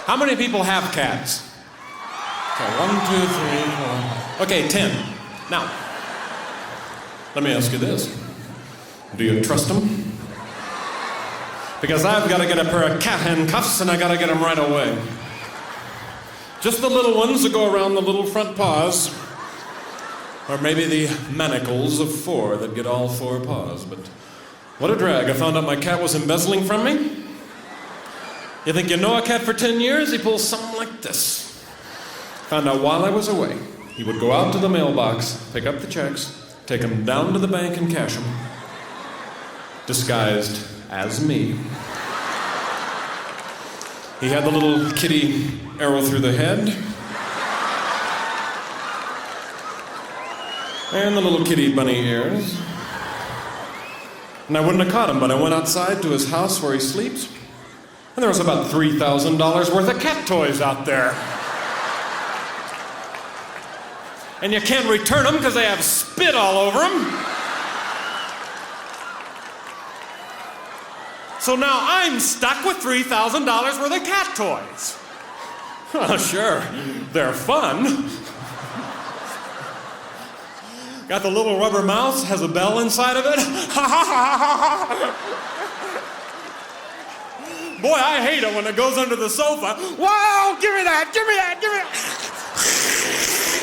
How many people have cats? Okay, 1, 2, 3, 4. Okay, 10. Now, let me ask you this. Do you trust them? Because I've got to get a pair of cat handcuffs and I got to get them right away. Just the little ones that go around the little front paws. Or maybe the manacles of 4 that get all 4 paws. But what a drag. I found out my cat was embezzling from me. You think you know a cat for 10 years? He pulls something like this. Found out while I was away, he would go out to the mailbox, pick up the checks, take them down to the bank and cash them. Disguised as me. He had the little kitty arrow through the head. And the little kitty bunny ears. And I wouldn't have caught him, but I went outside to his house where he sleeps. And there was about $3,000 worth of cat toys out there. And you can't return them because they have spit all over them. So now I'm stuck with $3,000 worth of cat toys. Oh, sure, they're fun. Got the little rubber mouse, has a bell inside of it. Boy, I hate it when it goes under the sofa. Wow, give me that, give me that, give me that.